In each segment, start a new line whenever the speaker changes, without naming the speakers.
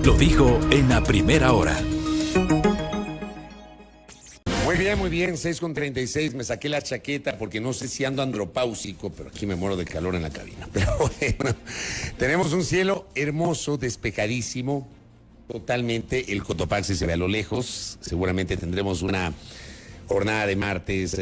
Lo dijo en la primera hora.
Muy bien, 6:36, me saqué la chaqueta porque no sé si ando andropáusico, pero aquí me muero de calor en la cabina. Pero bueno, tenemos un cielo hermoso, despejadísimo, totalmente, el Cotopaxi se ve a lo lejos, seguramente tendremos una jornada de martes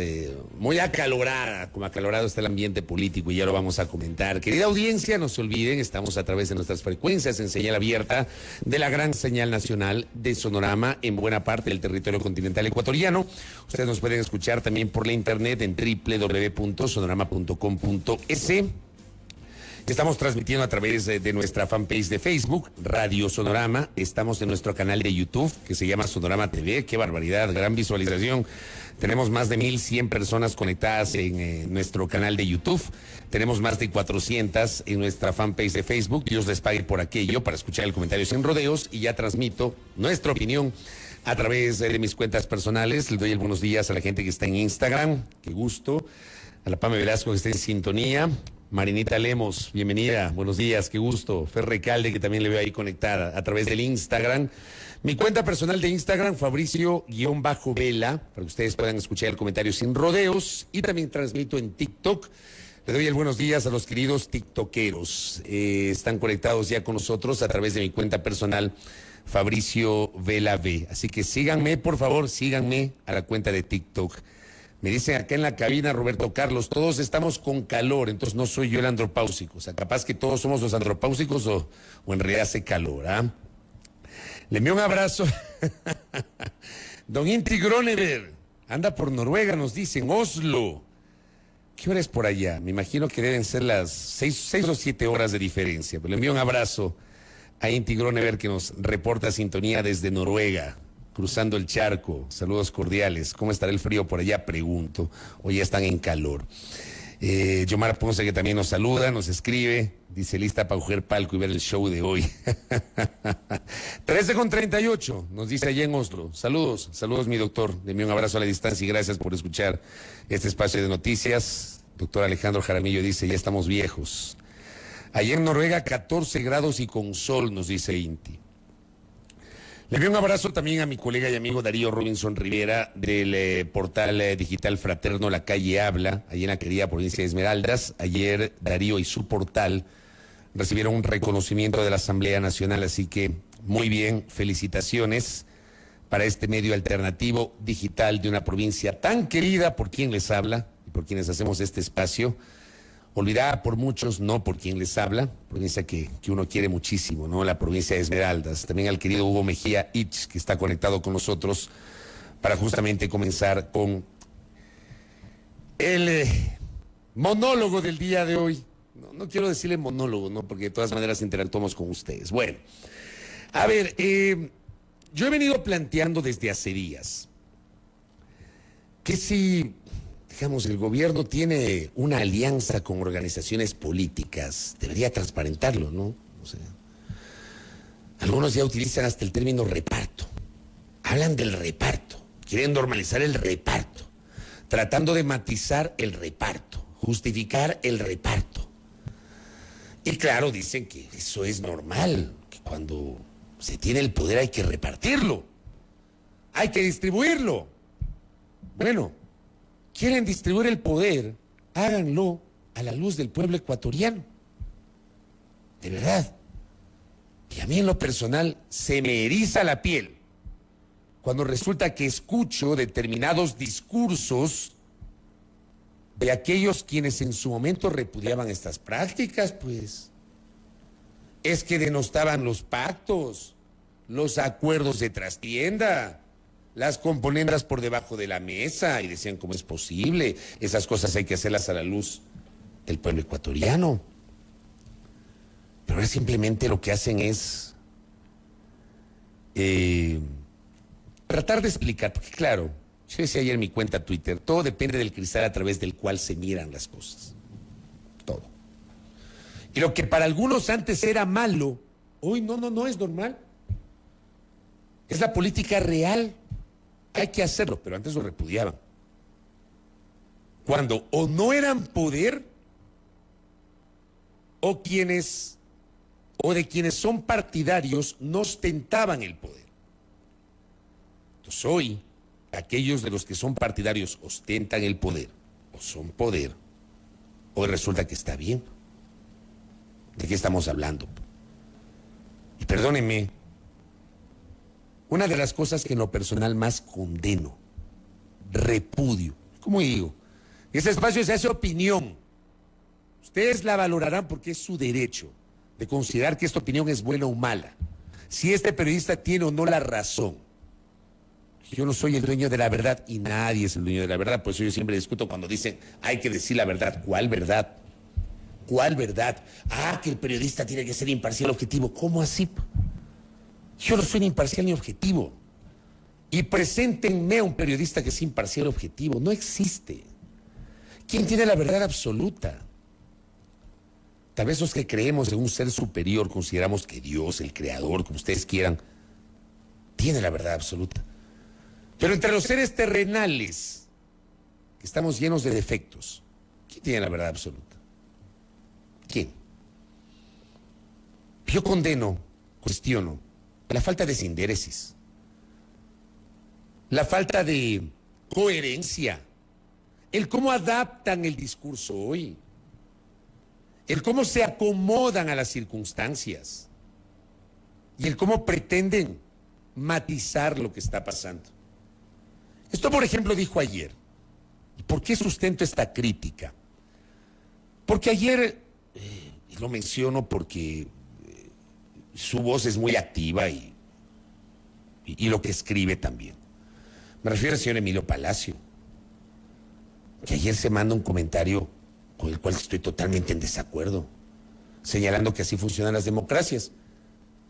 muy acalorada, como acalorado está el ambiente político y ya lo vamos a comentar. Querida audiencia, no se olviden, estamos a través de nuestras frecuencias en señal abierta de la gran señal nacional de Sonorama en buena parte del territorio continental ecuatoriano. Ustedes nos pueden escuchar también por la internet en www.sonorama.com.es. Estamos transmitiendo a través de nuestra fanpage de Facebook, Radio Sonorama. Estamos en nuestro canal de YouTube, que se llama Sonorama TV. ¡Qué barbaridad! Gran visualización. Tenemos más de 1,100 personas conectadas en nuestro canal de YouTube. Tenemos más de 400 en nuestra fanpage de Facebook. Dios les pague por aquello, para escuchar el comentario sin rodeos. Y ya transmito nuestra opinión a través de mis cuentas personales. Les doy el buenos días a la gente que está en Instagram. ¡Qué gusto! A la Pame Velasco, que está en sintonía. Marinita Lemos, bienvenida, buenos días, qué gusto. Fer Recalde, que también le veo ahí conectada a través del Instagram. Mi cuenta personal de Instagram, Fabricio_Vela, para que ustedes puedan escuchar el comentario sin rodeos. Y también transmito en TikTok. Le doy el buenos días a los queridos tiktokeros. Están conectados ya con nosotros a través de mi cuenta personal, Fabricio Vela B. Así que síganme, por favor, síganme a la cuenta de TikTok. Me dicen acá en la cabina, Roberto Carlos, todos estamos con calor, entonces no soy yo el andropáusico. O sea, capaz que todos somos los andropáusicos o en realidad hace calor, ¿ah? Le envío un abrazo. Don Inti Gronever, anda por Noruega, nos dicen, Oslo. ¿Qué hora es por allá? Me imagino que deben ser las 6 o 7 horas de diferencia. Pero le envío un abrazo a Inti Gronever, que nos reporta sintonía desde Noruega. Cruzando el charco, saludos cordiales. ¿Cómo estará el frío por allá? Pregunto. Hoy ya están en calor. Yomar Ponce, que también nos saluda, nos escribe, dice lista para coger palco y ver el show de hoy. 13:38, nos dice allá en Oslo. Saludos mi doctor. Deme un abrazo a la distancia y gracias por escuchar este espacio de noticias. Doctor Alejandro Jaramillo dice, ya estamos viejos. Allá en Noruega, 14 grados y con sol, nos dice Inti. Le envío un abrazo también a mi colega y amigo Darío Robinson Rivera del portal digital fraterno La Calle Habla, allí en la querida provincia de Esmeraldas. Ayer Darío y su portal recibieron un reconocimiento de la Asamblea Nacional, así que muy bien, felicitaciones para este medio alternativo digital de una provincia tan querida por quien les habla y por quienes hacemos este espacio. Olvidada por muchos, no por quien les habla, provincia que uno quiere muchísimo, ¿no? La provincia de Esmeraldas. También al querido Hugo Mejía Itch, que está conectado con nosotros para justamente comenzar con el monólogo del día de hoy. No quiero decirle monólogo, ¿no? Porque de todas maneras interactuamos con ustedes. Bueno, a ver, yo he venido planteando desde hace días que si, digamos, el gobierno tiene una alianza con organizaciones políticas, debería transparentarlo, ¿no? O sea, algunos ya utilizan hasta el término reparto. Hablan del reparto, quieren normalizar el reparto, tratando de matizar el reparto, justificar el reparto. Y claro, dicen que eso es normal, que cuando se tiene el poder hay que repartirlo, hay que distribuirlo. Bueno, quieren distribuir el poder, háganlo a la luz del pueblo ecuatoriano. De verdad. Y a mí en lo personal se me eriza la piel cuando resulta que escucho determinados discursos de aquellos quienes en su momento repudiaban estas prácticas, pues. Es que denostaban los pactos, los acuerdos de trastienda, las componendas por debajo de la mesa, y decían, ¿cómo es posible? Esas cosas hay que hacerlas a la luz del pueblo ecuatoriano. Pero ahora simplemente lo que hacen es tratar de explicar, porque claro, yo decía ayer en mi cuenta Twitter, todo depende del cristal a través del cual se miran las cosas. Todo. Y lo que para algunos antes era malo, hoy no es normal. Es la política real. Hay que hacerlo, pero antes lo repudiaban. Cuando o no eran poder, o quienes o de quienes son partidarios no ostentaban el poder. Entonces hoy, aquellos de los que son partidarios ostentan el poder, o son poder, hoy resulta que está bien. ¿De qué estamos hablando? Y perdónenme, una de las cosas que en lo personal más condeno, repudio, como digo, ese espacio se hace opinión. Ustedes la valorarán porque es su derecho de considerar que esta opinión es buena o mala. Si este periodista tiene o no la razón. Yo no soy el dueño de la verdad y nadie es el dueño de la verdad. Por eso yo siempre discuto cuando dicen hay que decir la verdad. ¿Cuál verdad? ¿Cuál verdad? Ah, que el periodista tiene que ser imparcial, objetivo. ¿Cómo así? Yo no soy ni imparcial ni objetivo. Y preséntenme a un periodista que es imparcial, objetivo. No existe. ¿Quién tiene la verdad absoluta? Tal vez los que creemos en un ser superior, consideramos que Dios, el creador, como ustedes quieran, tiene la verdad absoluta. Pero entre los seres terrenales, que estamos llenos de defectos, ¿quién tiene la verdad absoluta? ¿Quién? Yo condeno, cuestiono, la falta de sindéresis, la falta de coherencia, el cómo adaptan el discurso hoy, el cómo se acomodan a las circunstancias y el cómo pretenden matizar lo que está pasando. Esto, por ejemplo, dijo ayer. ¿Y por qué sustento esta crítica? Porque ayer, y lo menciono porque su voz es muy activa y lo que escribe también. Me refiero al señor Emilio Palacio, que ayer se manda un comentario con el cual estoy totalmente en desacuerdo, señalando que así funcionan las democracias.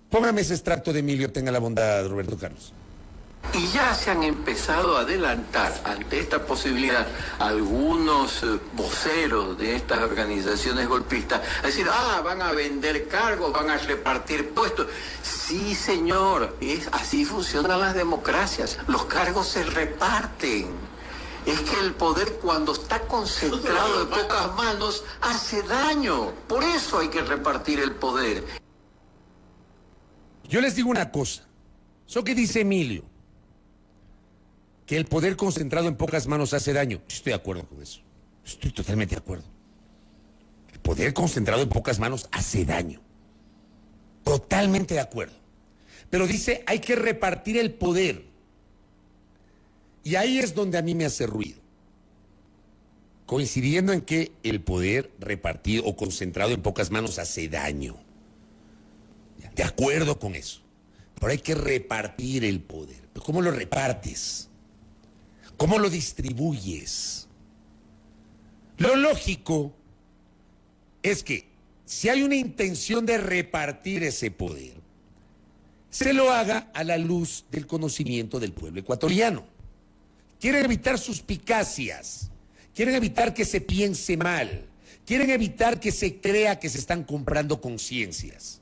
Póngame ese extracto de Emilio, tenga la bondad, Roberto Carlos.
Y ya se han empezado a adelantar ante esta posibilidad algunos voceros de estas organizaciones golpistas a decir, van a vender cargos, van a repartir puestos. Sí, señor, así funcionan las democracias. Los cargos se reparten. Es que el poder, cuando está concentrado en pocas manos, hace daño. Por eso hay que repartir el poder.
Yo les digo una cosa. Eso que dice Emilio, que el poder concentrado en pocas manos hace daño. Estoy de acuerdo con eso. Estoy totalmente de acuerdo. El poder concentrado en pocas manos hace daño. Totalmente de acuerdo. Pero dice, hay que repartir el poder. Y ahí es donde a mí me hace ruido. Coincidiendo en que el poder repartido o concentrado en pocas manos hace daño. De acuerdo con eso. Pero hay que repartir el poder. ¿Pero cómo lo repartes? ¿Cómo lo distribuyes? Lo lógico es que si hay una intención de repartir ese poder, se lo haga a la luz del conocimiento del pueblo ecuatoriano. Quieren evitar suspicacias, quieren evitar que se piense mal, quieren evitar que se crea que se están comprando conciencias.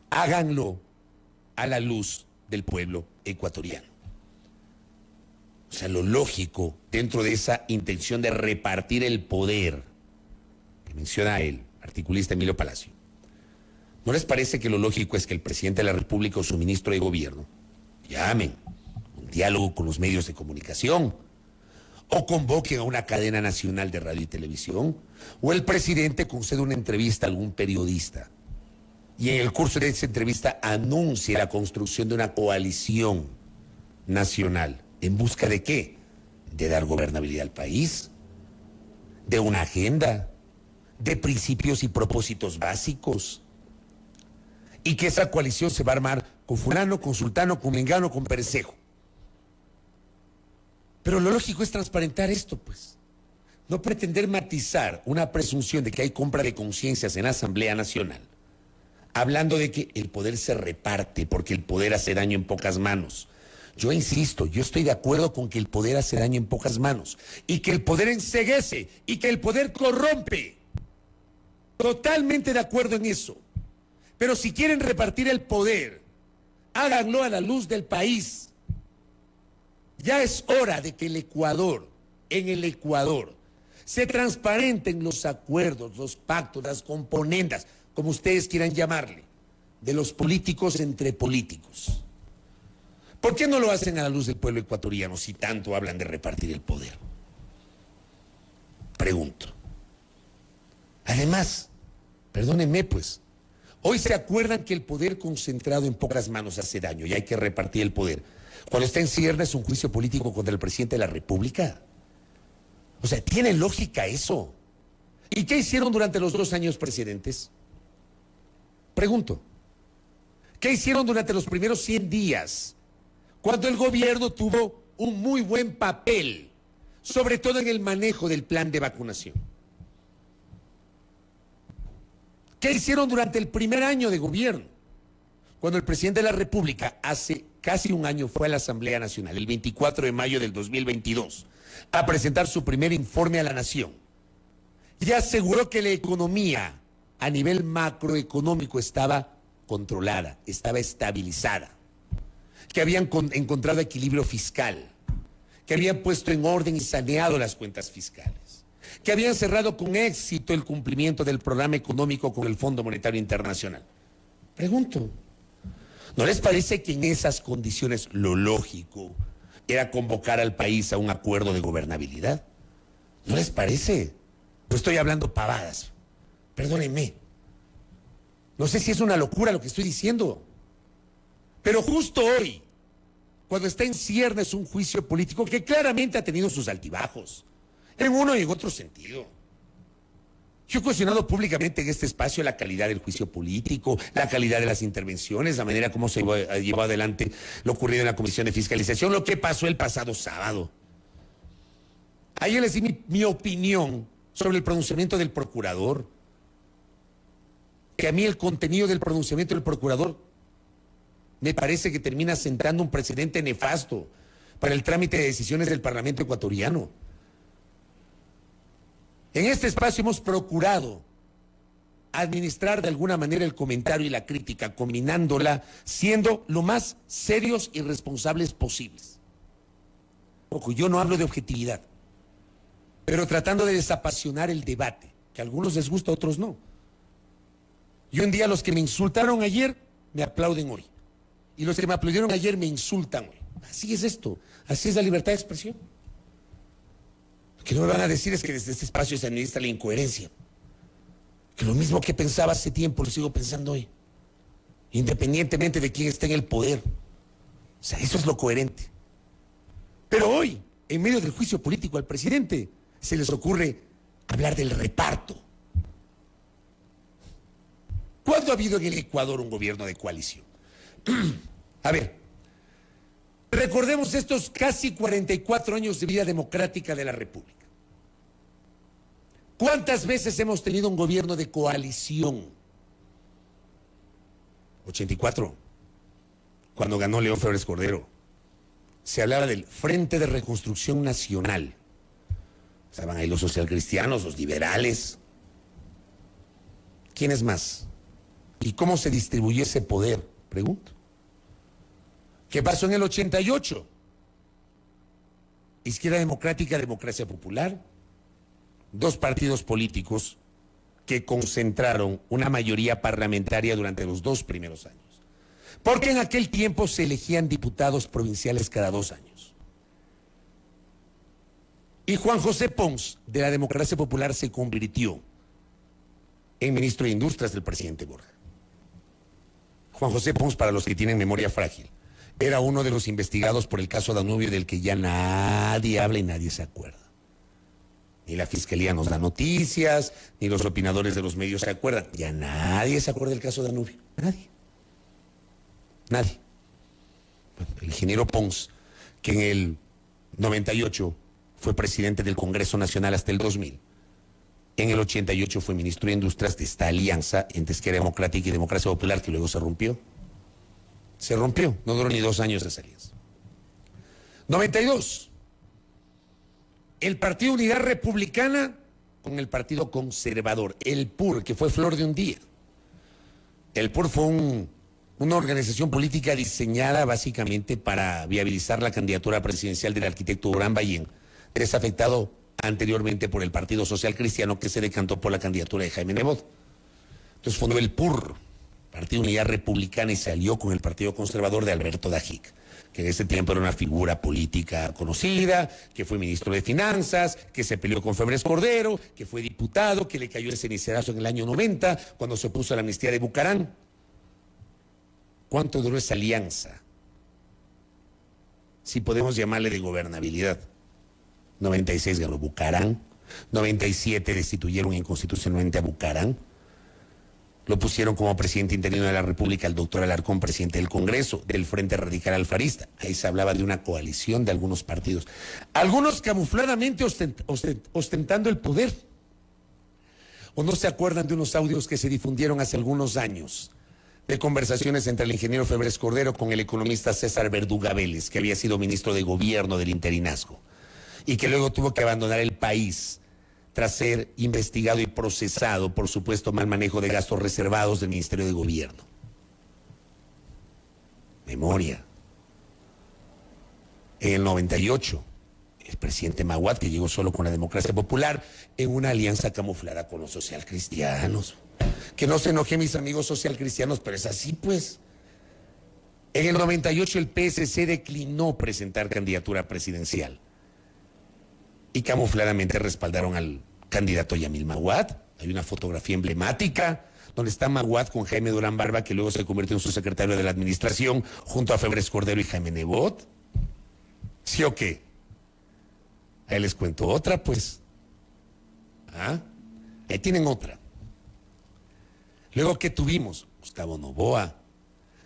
Háganlo a la luz del pueblo ecuatoriano. O sea, lo lógico dentro de esa intención de repartir el poder que menciona el articulista Emilio Palacio. ¿No les parece que lo lógico es que el presidente de la República o su ministro de gobierno llamen un diálogo con los medios de comunicación o convoquen a una cadena nacional de radio y televisión o el presidente conceda una entrevista a algún periodista y en el curso de esa entrevista anuncie la construcción de una coalición nacional? ¿En busca de qué? De dar gobernabilidad al país, de una agenda, de principios y propósitos básicos. Y que esa coalición se va a armar con fulano, con sultano, con mengano, con perezejo. Pero lo lógico es transparentar esto, pues. No pretender matizar una presunción de que hay compra de conciencias en la Asamblea Nacional, hablando de que el poder se reparte porque el poder hace daño en pocas manos. Yo insisto, yo estoy de acuerdo con que el poder hace daño en pocas manos y que el poder enceguece y que el poder corrompe. Totalmente de acuerdo en eso. Pero si quieren repartir el poder, háganlo a la luz del país. Ya es hora de que en el Ecuador, se transparenten los acuerdos, los pactos, las componendas. como ustedes quieran llamarle, de los políticos entre políticos. ¿Por qué no lo hacen a la luz del pueblo ecuatoriano si tanto hablan de repartir el poder? Pregunto. Además, perdónenme pues, hoy se acuerdan que el poder concentrado en pocas manos hace daño y hay que repartir el poder. Cuando está en ciernes un juicio político contra el presidente de la República. O sea, ¿tiene lógica eso? ¿Y qué hicieron durante los 2 años precedentes? Pregunto. ¿Qué hicieron durante los primeros 100 días? Cuando el gobierno tuvo un muy buen papel, sobre todo en el manejo del plan de vacunación. ¿Qué hicieron durante el primer año de gobierno? Cuando el presidente de la República hace casi un año fue a la Asamblea Nacional, el 24 de mayo del 2022, a presentar su primer informe a la nación. Y aseguró que la economía a nivel macroeconómico estaba controlada, estaba estabilizada, que habían encontrado equilibrio fiscal, que habían puesto en orden y saneado las cuentas fiscales, que habían cerrado con éxito el cumplimiento del programa económico con el Fondo Monetario Internacional. Pregunto, ¿no les parece que en esas condiciones lo lógico era convocar al país a un acuerdo de gobernabilidad? ¿No les parece? No estoy hablando pavadas, perdónenme. No sé si es una locura lo que estoy diciendo, pero justo hoy, cuando está en ciernes un juicio político que claramente ha tenido sus altibajos, en uno y en otro sentido. Yo he cuestionado públicamente en este espacio la calidad del juicio político, la calidad de las intervenciones, la manera como se llevó adelante lo ocurrido en la Comisión de Fiscalización, lo que pasó el pasado sábado. Ayer les di mi opinión sobre el pronunciamiento del procurador, que a mí el contenido del pronunciamiento del procurador me parece que termina sentando un precedente nefasto para el trámite de decisiones del Parlamento ecuatoriano. En este espacio hemos procurado administrar de alguna manera el comentario y la crítica, combinándola, siendo lo más serios y responsables posibles. Ojo, yo no hablo de objetividad, pero tratando de desapasionar el debate, que a algunos les gusta, a otros no. Y un día los que me insultaron ayer, me aplauden hoy. Y los que me aplaudieron ayer me insultan hoy. Así es esto, así es la libertad de expresión. Lo que no me van a decir es que desde este espacio se administra la incoherencia. Que lo mismo que pensaba hace tiempo lo sigo pensando hoy. Independientemente de quién esté en el poder. O sea, eso es lo coherente. Pero hoy, en medio del juicio político al presidente, se les ocurre hablar del reparto. ¿Cuándo ha habido en el Ecuador un gobierno de coalición? A ver, recordemos estos casi 44 años de vida democrática de la República. ¿Cuántas veces hemos tenido un gobierno de coalición? 84, cuando ganó León Febres Cordero. Se hablaba del Frente de Reconstrucción Nacional. Estaban ahí los socialcristianos, los liberales. ¿Quiénes más? ¿Y cómo se distribuyó ese poder? Pregunto. ¿Qué pasó en el 88? Izquierda Democrática, Democracia Popular. 2 partidos políticos que concentraron una mayoría parlamentaria durante los 2 primeros años. Porque en aquel tiempo se elegían diputados provinciales cada 2 años. Y Juan José Pons, de la Democracia Popular, se convirtió en ministro de Industrias del presidente Borja. Juan José Pons, para los que tienen memoria frágil, era uno de los investigados por el caso Danubio, del que ya nadie habla y nadie se acuerda. Ni la Fiscalía nos da noticias, ni los opinadores de los medios se acuerdan. Ya nadie se acuerda del caso Danubio. Nadie. Nadie. Bueno, el ingeniero Pons, que en el 98 fue presidente del Congreso Nacional hasta el 2000, en el 88 fue ministro de Industrias de esta alianza entre Izquierda Democrática y Democracia Popular, que luego se rompió. Se rompió, no duró ni 2 años esa alianza. 92. El Partido Unidad Republicana con el Partido Conservador, el PUR, que fue flor de un día. El PUR fue una organización política diseñada básicamente para viabilizar la candidatura presidencial del arquitecto Durán Ballén, desafectado anteriormente por el Partido Social Cristiano, que se decantó por la candidatura de Jaime Nebot. Entonces fundó el PUR, Partido Unidad Republicana, y se alió con el Partido Conservador de Alberto Dajic, que en ese tiempo era una figura política conocida, que fue ministro de Finanzas, que se peleó con Febres Cordero, que fue diputado, que le cayó el cenicerazo en el año 90, cuando se opuso a la amnistía de Bucarán. ¿Cuánto duró esa alianza? Si podemos llamarle de gobernabilidad. 96 ganó Bucarán, 97 destituyeron inconstitucionalmente a Bucarán, lo pusieron como presidente interino de la República al doctor Alarcón, presidente del Congreso, del Frente Radical Alfarista. Ahí se hablaba de una coalición de algunos partidos, algunos camufladamente ostentando el poder. ¿O no se acuerdan de unos audios que se difundieron hace algunos años, de conversaciones entre el ingeniero Febres Cordero con el economista César Verduga Vélez, que había sido ministro de gobierno del interinazgo, y que luego tuvo que abandonar el país tras ser investigado y procesado por supuesto mal manejo de gastos reservados del Ministerio de Gobierno? Memoria. En el 98, el presidente Maguad, que llegó solo con la democracia popular, en una alianza camuflada con los socialcristianos. Que no se enojen mis amigos socialcristianos, pero es así pues. En el 98 el PSC declinó presentar candidatura presidencial y camufladamente respaldaron al candidato Yamil Maguad. Hay una fotografía emblemática donde está Maguad con Jaime Durán Barba, que luego se convirtió en su secretario de la administración, junto a Febres Cordero y Jaime Nebot. ¿Sí o qué? Ahí les cuento otra, pues. Ahí tienen otra. Luego, ¿qué tuvimos? Gustavo Noboa.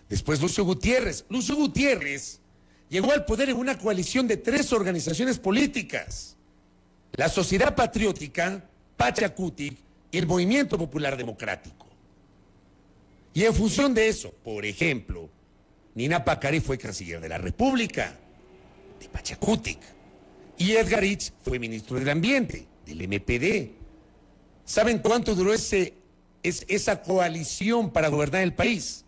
Después Lucio Gutiérrez. Lucio Gutiérrez llegó al poder en una coalición de 3 organizaciones políticas: la Sociedad Patriótica, Pachacutic y el Movimiento Popular Democrático. Y en función de eso, por ejemplo, Nina Pacari fue canciller de la República, de Pachacutic, y Edgar Itz fue ministro del Ambiente, del MPD. ¿Saben cuánto duró esa coalición para gobernar el país?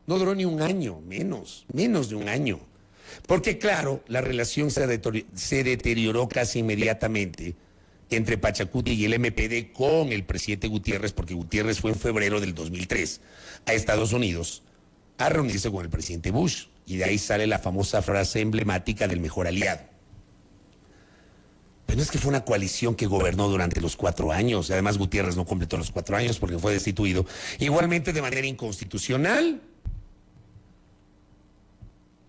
No duró ni un año, menos de un año. Porque claro, la relación se deterioró casi inmediatamente entre Pachacuti y el MPD con el presidente Gutiérrez, porque Gutiérrez fue en febrero del 2003 a Estados Unidos a reunirse con el presidente Bush. Y de ahí sale la famosa frase emblemática del mejor aliado. Pero no es que fue una coalición que gobernó durante los 4 años. Además, Gutiérrez no completó los 4 años porque fue destituido igualmente de manera inconstitucional.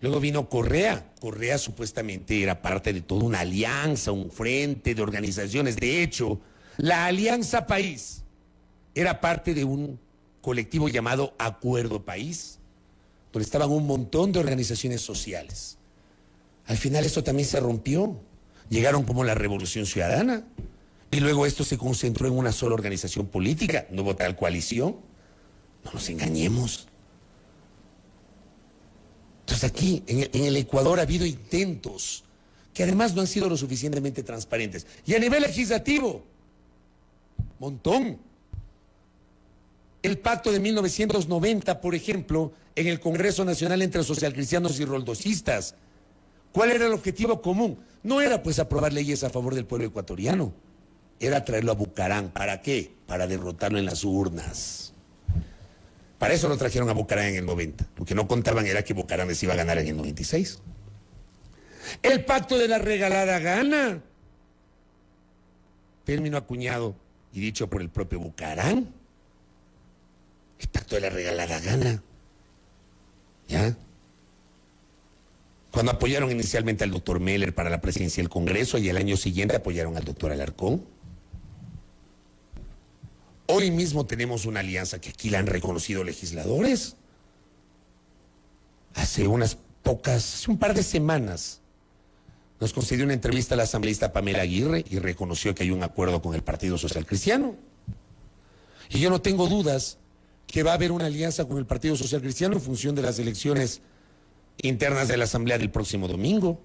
Luego vino Correa. Correa supuestamente era parte de toda una alianza, un frente de organizaciones. De hecho, la Alianza País era parte de un colectivo llamado Acuerdo País, donde estaban un montón de organizaciones sociales. Al final esto también se rompió. Llegaron como la Revolución Ciudadana y luego esto se concentró en una sola organización política. No hubo tal coalición. No nos engañemos. Entonces aquí, en el Ecuador, ha habido intentos que además no han sido lo suficientemente transparentes. Y a nivel legislativo, montón. El pacto de 1990, por ejemplo, en el Congreso Nacional entre socialcristianos y roldosistas. ¿Cuál era el objetivo común? No era pues aprobar leyes a favor del pueblo ecuatoriano. Era traerlo a Bucarán. ¿Para qué? Para derrotarlo en las urnas. Para eso lo trajeron a Bucarán en el 90. Lo que no contaban era que Bucarán les iba a ganar en el 96. El pacto de la regalada gana. Término acuñado y dicho por el propio Bucarán. El pacto de la regalada gana. ¿Ya? Cuando apoyaron inicialmente al doctor Meller para la presidencia del Congreso y el año siguiente apoyaron al doctor Alarcón. Hoy mismo tenemos una alianza que aquí la han reconocido legisladores. Hace un par de semanas, nos concedió una entrevista a la asambleísta Pamela Aguirre y reconoció que hay un acuerdo con el Partido Social Cristiano. Y yo no tengo dudas que va a haber una alianza con el Partido Social Cristiano en función de las elecciones internas de la Asamblea del próximo domingo,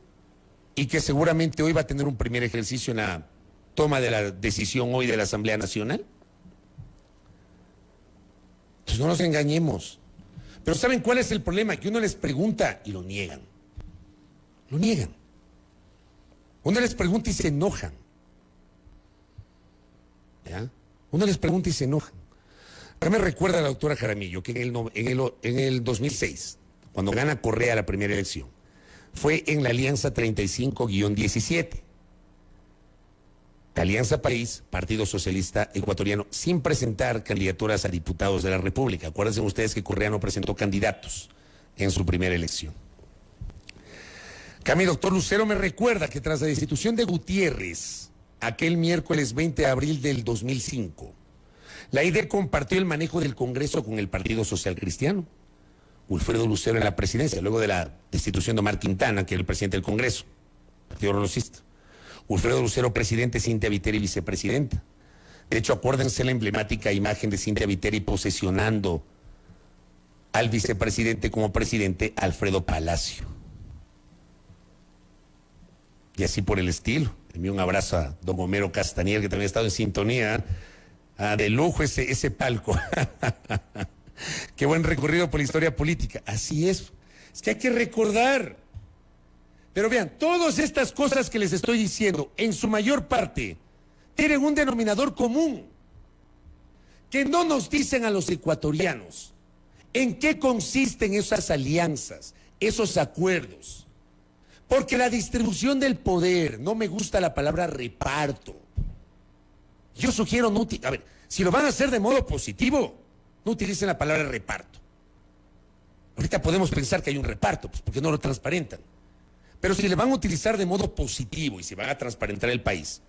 y que seguramente hoy va a tener un primer ejercicio en la toma de la decisión hoy de la Asamblea Nacional. Pues no nos engañemos. Pero ¿saben cuál es el problema? Que uno les pregunta y lo niegan. Lo niegan. Uno les pregunta y se enojan. ¿Ya? Uno les pregunta y se enojan. A mí me recuerda a la doctora Jaramillo que en el 2006, cuando gana Correa la primera elección, fue en la Alianza 35-17. La Alianza País, Partido Socialista Ecuatoriano, sin presentar candidaturas a diputados de la República. Acuérdense ustedes que Correa no presentó candidatos en su primera elección. Que a mi doctor Lucero me recuerda que tras la destitución de Gutiérrez, aquel miércoles 20 de abril del 2005, la ID compartió el manejo del Congreso con el Partido Social Cristiano. Wilfredo Lucero en la presidencia, luego de la destitución de Omar Quintana, que era el presidente del Congreso, Partido Rosista. Wilfredo Lucero, presidente, Cynthia Viteri, vicepresidenta. De hecho, acuérdense la emblemática imagen de Cynthia Viteri posesionando al vicepresidente como presidente, Alfredo Palacio. Y así por el estilo. Le envío un abrazo a don Homero Castanier, que también ha estado en sintonía. De lujo ese palco. Qué buen recorrido por la historia política. Así es. Es que hay que recordar. Pero vean, todas estas cosas que les estoy diciendo, en su mayor parte, tienen un denominador común, que no nos dicen a los ecuatorianos en qué consisten esas alianzas, esos acuerdos. Porque la distribución del poder, no me gusta la palabra reparto. Yo sugiero no, a ver, si lo van a hacer de modo positivo, no utilicen la palabra reparto. Ahorita podemos pensar que hay un reparto, pues porque no lo transparentan. Pero si le van a utilizar de modo positivo y si van a transparentar el país,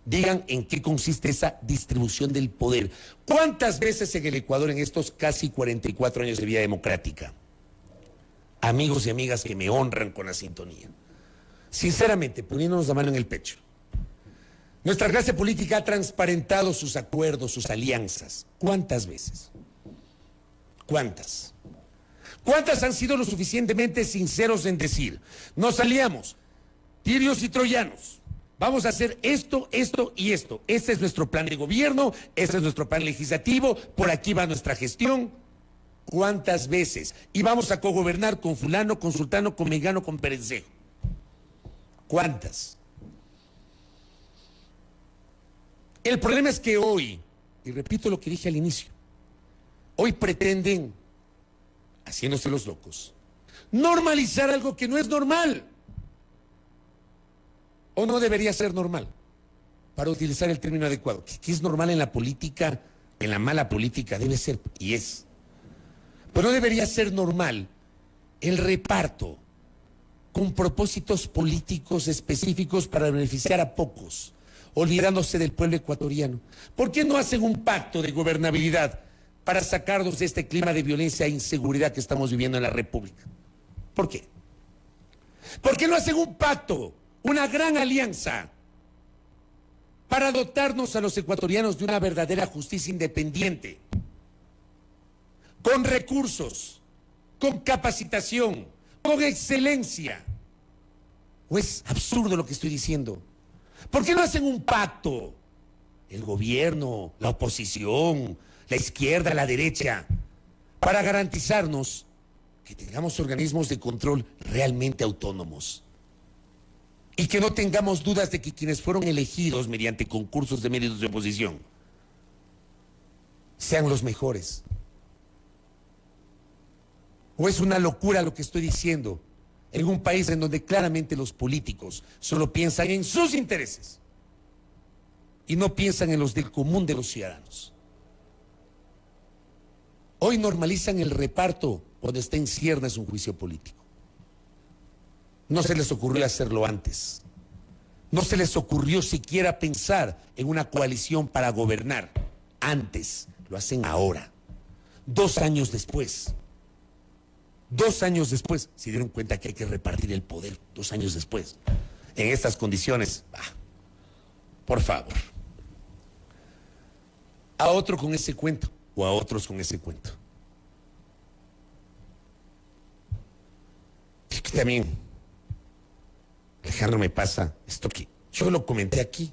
digan en qué consiste esa distribución del poder. ¿Cuántas veces en el Ecuador en estos casi 44 años de vida democrática? Amigos y amigas que me honran con la sintonía. Sinceramente, poniéndonos la mano en el pecho, nuestra clase política ha transparentado sus acuerdos, sus alianzas. ¿Cuántas veces? ¿Cuántas? ¿Cuántas han sido lo suficientemente sinceros en decir, nos aliamos, tirios y troyanos, vamos a hacer esto, esto y esto, este es nuestro plan de gobierno, este es nuestro plan legislativo, por aquí va nuestra gestión? ¿Cuántas veces? Y vamos a cogobernar con fulano, con sultano, con mengano, con perencejo. ¿Cuántas? El problema es que hoy, y repito lo que dije al inicio, hoy pretenden, haciéndose los locos, normalizar algo que no es normal. ¿O no debería ser normal? Para utilizar el término adecuado. ¿Qué es normal en la política? En la mala política debe ser, y es. Pero no debería ser normal el reparto con propósitos políticos específicos para beneficiar a pocos, olvidándose del pueblo ecuatoriano. ¿Por qué no hacen un pacto de gobernabilidad para sacarnos de este clima de violencia e inseguridad que estamos viviendo en la República? ¿Por qué? ¿Por qué no hacen un pacto, una gran alianza, para dotarnos a los ecuatorianos de una verdadera justicia independiente, con recursos, con capacitación, con excelencia? ¿O es absurdo lo que estoy diciendo? ¿Por qué no hacen un pacto, el gobierno, la oposición, la izquierda, la derecha, para garantizarnos que tengamos organismos de control realmente autónomos y que no tengamos dudas de que quienes fueron elegidos mediante concursos de méritos de oposición sean los mejores? ¿O es una locura lo que estoy diciendo en un país en donde claramente los políticos solo piensan en sus intereses y no piensan en los del común de los ciudadanos? Hoy normalizan el reparto cuando está en ciernes un juicio político. No se les ocurrió hacerlo antes. No se les ocurrió siquiera pensar en una coalición para gobernar antes. Lo hacen ahora, 2 años después. 2 años después se dieron cuenta que hay que repartir el poder. 2 años después, en estas condiciones. Por favor. A otro con ese cuento, o a otros con ese cuento. Es que también, Alejandro, me pasa esto que yo lo comenté aquí.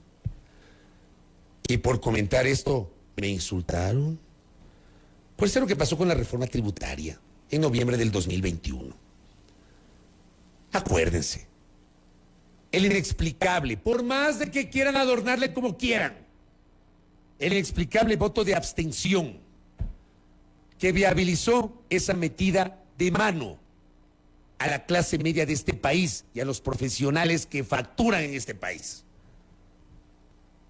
Y por comentar esto, me insultaron. Puede ser lo que pasó con la reforma tributaria en noviembre del 2021. Acuérdense, el inexplicable, por más de que quieran adornarle como quieran, el inexplicable voto de abstención que viabilizó esa metida de mano a la clase media de este país y a los profesionales que facturan en este país.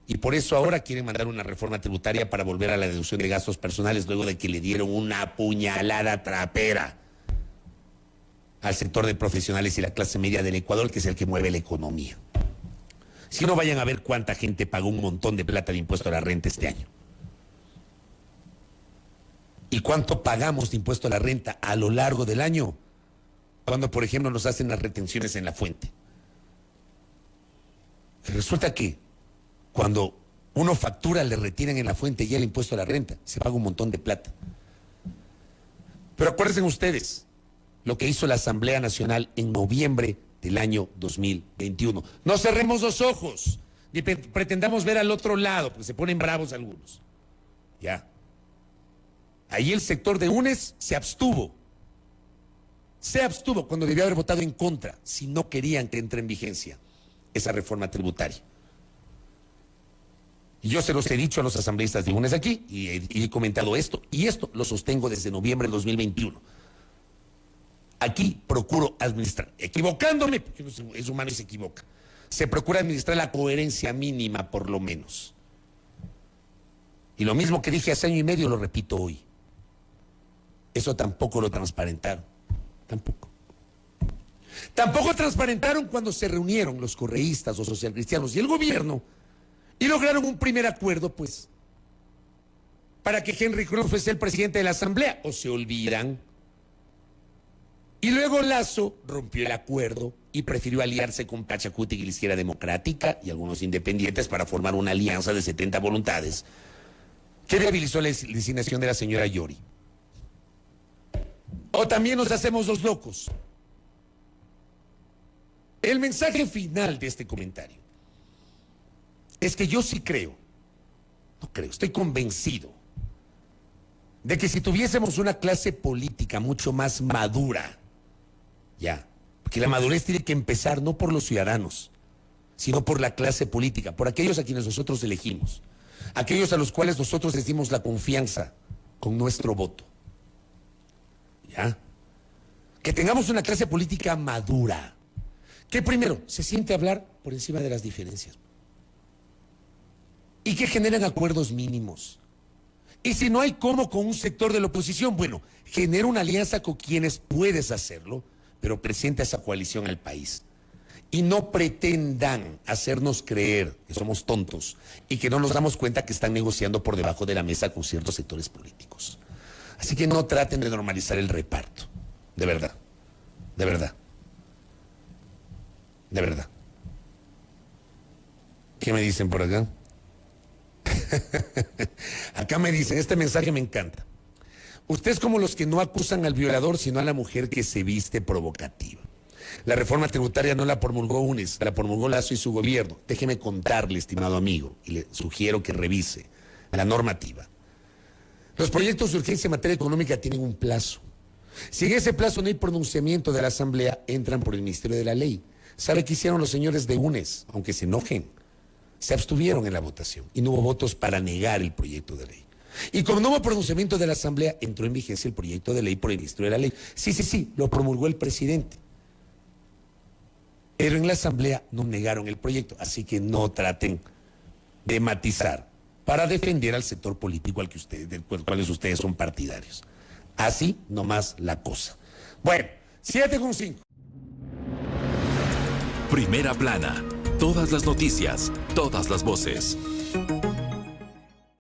Y por eso ahora quieren mandar una reforma tributaria para volver a la deducción de gastos personales luego de que le dieron una puñalada trapera al sector de profesionales y la clase media del Ecuador, que es el que mueve la economía. Si no, vayan a ver cuánta gente pagó un montón de plata de impuesto a la renta este año. ¿Y cuánto pagamos de impuesto a la renta a lo largo del año? Cuando, por ejemplo, nos hacen las retenciones en la fuente. Resulta que cuando uno factura, le retiran en la fuente y el impuesto a la renta, se paga un montón de plata. Pero acuérdense ustedes lo que hizo la Asamblea Nacional en noviembre del año 2021. No cerremos los ojos, ni pretendamos ver al otro lado, porque se ponen bravos algunos. Ya. Ahí el sector de UNES se abstuvo cuando debió haber votado en contra, si no querían que entre en vigencia esa reforma tributaria. Y yo se los he dicho a los asambleístas de UNES aquí, y he comentado esto, y esto lo sostengo desde noviembre del 2021. Aquí procuro administrar, equivocándome, porque es humano y se equivoca, se procura administrar la coherencia mínima por lo menos. Y lo mismo que dije hace año y medio lo repito hoy. Eso tampoco lo transparentaron. Tampoco transparentaron cuando se reunieron los correístas o socialcristianos y el gobierno y lograron un primer acuerdo, pues, para que Henry Cruz fuese el presidente de la Asamblea. ¿O se olvidan? Y luego Lasso rompió el acuerdo y prefirió aliarse con Pachacuti y la Izquierda Democrática y algunos independientes para formar una alianza de 70 voluntades que viabilizó la designación de la señora Yori. O también nos hacemos los locos. El mensaje final de este comentario es que yo sí estoy convencido de que si tuviésemos una clase política mucho más madura, porque la madurez tiene que empezar no por los ciudadanos, sino por la clase política, por aquellos a quienes nosotros elegimos, aquellos a los cuales nosotros les dimos la confianza con nuestro voto. Que tengamos una clase política madura, que primero se siente a hablar por encima de las diferencias y que generen acuerdos mínimos. Y si no hay cómo con un sector de la oposición, bueno, genera una alianza con quienes puedes hacerlo, pero presenta esa coalición al país. Y no pretendan hacernos creer que somos tontos y que no nos damos cuenta que están negociando por debajo de la mesa con ciertos sectores políticos. Así que no traten de normalizar el reparto. De verdad. De verdad. De verdad. ¿Qué me dicen por acá? Acá me dicen, este mensaje me encanta. Usted es como los que no acusan al violador, sino a la mujer que se viste provocativa. La reforma tributaria no la promulgó UNES, la promulgó Lasso y su gobierno. Déjeme contarle, estimado amigo, y le sugiero que revise la normativa. Los proyectos de urgencia en materia económica tienen un plazo. Si en ese plazo no hay pronunciamiento de la Asamblea, entran por el Ministerio de la Ley. ¿Sabe qué hicieron los señores de UNES? Aunque se enojen, se abstuvieron en la votación y no hubo votos para negar el proyecto de ley. Y como no hubo pronunciamiento de la Asamblea, entró en vigencia el proyecto de ley por el Ministerio de la Ley. Sí, lo promulgó el presidente. Pero en la Asamblea no negaron el proyecto, así que no traten de matizar para defender al sector político del cual ustedes son partidarios. Así nomás la cosa. Bueno, 7:05.
Primera plana. Todas las noticias, todas las voces.